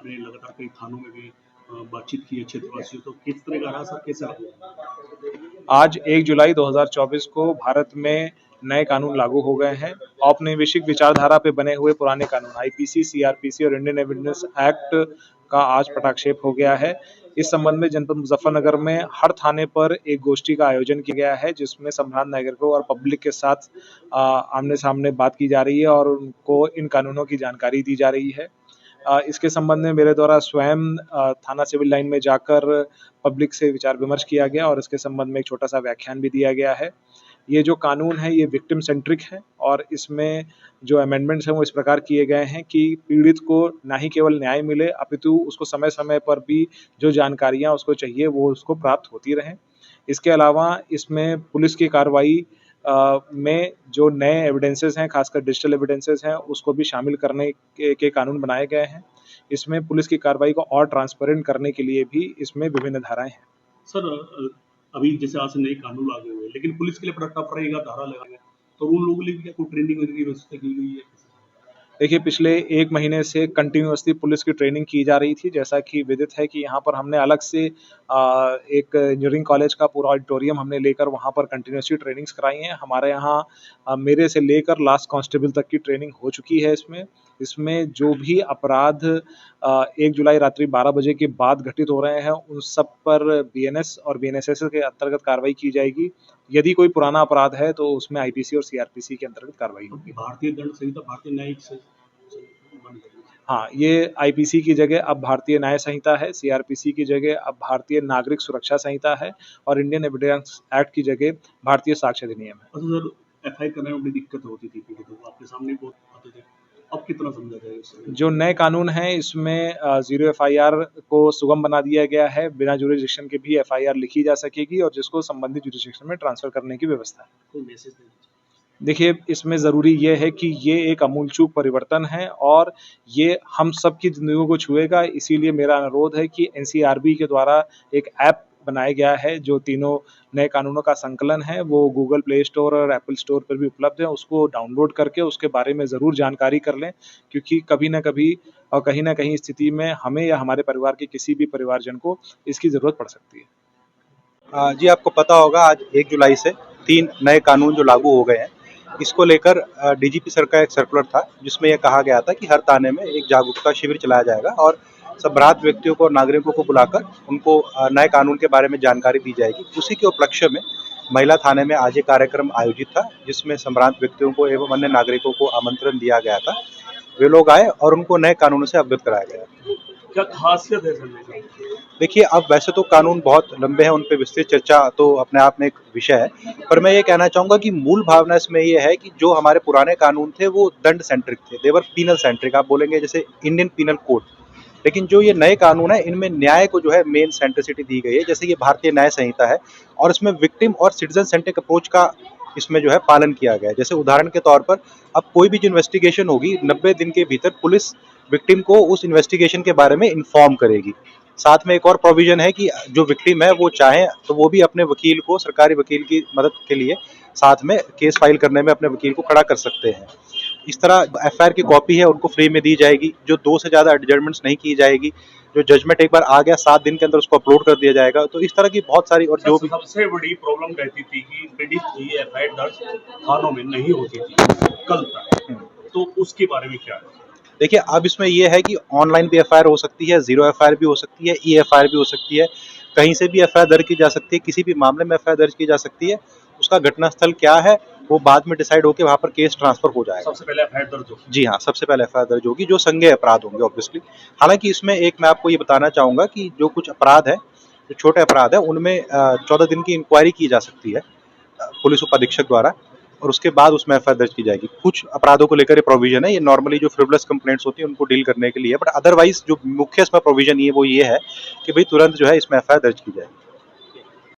आपने लगातार कई थानों में भी बातचीत की है क्षेत्रवासियों, तो किस तरह का रहा सर, कैसे रहा? आज 1 जुलाई 2024 को भारत में नए कानून लागू हो गए हैं। औपनिवेशिक विचारधारा पे बने हुए पुराने कानून आईपीसी, सीआरपीसी और इंडियन एविडेंस एक्ट का आज पटाक्षेप हो गया है। इस संबंध में जनपद मुजफ्फरनगर में हर थाने पर एक गोष्ठी का आयोजन किया गया है, जिसमें संभ्रांत नागरिकों और पब्लिक के साथ आमने सामने बात की जा रही है और उनको इन कानूनों की जानकारी दी जा रही है। इसके संबंध में मेरे द्वारा स्वयं थाना सिविल लाइन में जाकर पब्लिक से विचार विमर्श किया गया और इसके संबंध में एक छोटा सा व्याख्यान भी दिया गया है। ये जो कानून है ये विक्टिम सेंट्रिक है और इसमें जो अमेंडमेंट्स हैं वो इस प्रकार किए गए हैं कि पीड़ित को ना ही केवल न्याय मिले अपितु उसको समय समय पर भी जो जानकारियां उसको चाहिए वो उसको प्राप्त होती रहें। इसके अलावा इसमें पुलिस की कार्रवाई में जो नए एविडेंसेस हैं, खासकर डिजिटल एविडेंसेस हैं, उसको भी शामिल करने के कानून बनाए गए हैं। इसमें पुलिस की कार्रवाई को और ट्रांसपेरेंट करने के लिए भी इसमें विभिन्न धाराएं हैं। सर अभी जैसे आज से नए कानून लागू हुए, लेकिन पुलिस के लिए बड़ा टफ रहेगा धारा लगाना, तो उन लोगों के लिए भी क्या कोई ट्रेनिंग वगैरह की व्यवस्था की गई है? देखिए, पिछले 1 महीने से कंटिन्यूअसली पुलिस की ट्रेनिंग की जा रही थी। जैसा कि विदित है कि यहाँ पर हमने अलग से एक इंजीनियरिंग कॉलेज का पूरा ऑडिटोरियम हमने लेकर वहाँ पर कंटिन्यूअसली ट्रेनिंग्स कराई हैं। हमारे यहाँ मेरे से लेकर लास्ट कांस्टेबल तक की ट्रेनिंग हो चुकी है इसमें। इसमें जो भी अपराध 1 जुलाई रात्रि 12 बजे के बाद घटित हो रहे हैं, उन सब पर बीएनएस और बीएनएसएस के अंतर्गत कार्रवाई की जाएगी। यदि कोई पुराना अपराध है तो उसमें आईपीसी और सीआरपीसी के अंतर्गत कार्रवाई होगी। भारतीय दंड संहिता, भारतीय न्यायिक हाँ, ये आईपीसी की जगह अब भारतीय न्याय संहिता है, सीआरपीसी की जगह अब भारतीय नागरिक सुरक्षा संहिता है और इंडियन एविडेंस एक्ट की जगह भारतीय साक्ष्य अधिनियम है। अच्छा सर, एफआईआर करने में बड़ी दिक्कत होती थी पीड़ितों को, आपके सामने बहुत आते थे, अब कितना समझा जाएगा इससे? जो नए कानून हैं इसमें जीरो एफआईआर को सुगम बना दिया गया है। बिना जुरिडिक्शन के भी एफआईआर लिखी जा सकेगी और जिसको संबंधित जुरिडिक्शन में ट्रांसफर करने की व्यवस्था है। कोई मैसेज देना चाहिए? देखिए, इसमें ज़रूरी ये है कि ये एक आमूलचूल परिवर्तन है और ये हम सब की ज़िंदगियों को छुएगा। इसीलिए मेरा अनुरोध है कि एनसीआरबी के द्वारा एक ऐप बनाया गया है, जो तीनों नए कानूनों का संकलन है, वो गूगल प्ले स्टोर और एप्पल स्टोर पर भी उपलब्ध है। उसको डाउनलोड करके उसके बारे में ज़रूर जानकारी कर लें, क्योंकि कभी न कभी और कहीं न कहीं स्थिति में हमें या हमारे परिवार के किसी भी परिवारजन को इसकी ज़रूरत पड़ सकती है। जी, आपको पता होगा आज 1 जुलाई से 3 नए कानून जो लागू हो गए हैं, इसको लेकर डीजीपी सर का एक सर्कुलर था, जिसमें यह कहा गया था कि हर थाने में एक जागरूकता शिविर चलाया जाएगा और संभ्रांत व्यक्तियों को और नागरिकों को बुलाकर उनको नए कानून के बारे में जानकारी दी जाएगी। उसी के उपलक्ष्य में महिला थाने में आज एक कार्यक्रम आयोजित था, जिसमें संभ्रांत व्यक्तियों को एवं अन्य नागरिकों को आमंत्रण दिया गया था। वे लोग आए और उनको नए कानूनों से अवगत कराया गया। क्या खासियत है सर? देखिए, अब वैसे तो कानून बहुत लंबे हैं, उन पे विस्तृत चर्चा तो अपने आप में एक विषय है, पर मैं ये कहना चाहूँगा कि मूल भावना इसमें ये है कि जो हमारे पुराने कानून थे वो दंड सेंट्रिक थे, देवर पीनल सेंट्रिक, आप बोलेंगे जैसे इंडियन पीनल कोड। लेकिन जो ये नए कानून है, इनमें न्याय को जो है मेन सेंट्रिसिटी दी गई है, जैसे ये भारतीय न्याय संहिता है और इसमें विक्टिम और सिटीजन सेंट्रिक अप्रोच का इसमें जो है पालन किया गया है। जैसे उदाहरण के तौर पर अब कोई भी जो इन्वेस्टिगेशन होगी 90 दिन के भीतर पुलिस विक्टिम को उस इन्वेस्टिगेशन के बारे में इन्फॉर्म करेगी। साथ में एक और प्रोविजन है कि जो विक्टिम है वो चाहे तो वो भी अपने वकील को, सरकारी वकील की मदद के लिए साथ में केस फाइल करने में अपने वकील को खड़ा कर सकते हैं। इस तरह एफआईआर की कॉपी है उनको फ्री में दी जाएगी, जो 2 से ज़्यादा एडजर्नमेंट्स नहीं की जाएगी, जो जजमेंट एक बार आ गया 7 दिन के अंदर उसको अपलोड कर दिया जाएगा। तो इस तरह की बहुत सारी और जो भी सबसे बड़ी प्रॉब्लम रहती थी कि पीड़ित की एफआईआर दर्ज थानों में नहीं होती थी कल तक, तो उसके बारे में क्या है? देखिए, अब इसमें यह है कि ऑनलाइन भी एफआईआर हो सकती है, जीरो एफआईआर भी हो सकती है, ई एफआईआर भी हो सकती है, कहीं से भी एफआईआर दर्ज की जा सकती है, किसी भी मामले में एफआईआर दर्ज की जा सकती है। उसका घटनास्थल क्या है वो बाद में डिसाइड होकर वहाँ पर केस ट्रांसफर हो जाएगा। सबसे पहले एफआईआर दर्ज होगी? जी हाँ, सबसे पहले एफआईआर दर्ज होगी, जो संज्ञेय अपराध होंगे ऑब्वियसली। हालांकि इसमें एक मैं आपको ये बताना चाहूँगा कि जो कुछ अपराध है, जो छोटे अपराध है, उनमें 14 दिन की इंक्वायरी की जा सकती है पुलिस उपाधीक्षक द्वारा और उसके बाद उसमें एफआईआर दर्ज की जाएगी। कुछ अपराधों को लेकर ये प्रोविजन है, ये नॉर्मली जो फ्रिवलेस कंप्लेंट्स होती है उनको डील करने के लिए, बट अदरवाइज जो मुख्य इसमें प्रोविजन ये वो ये है कि भाई तुरंत जो है इसमें एफआईआर दर्ज की जाएगी।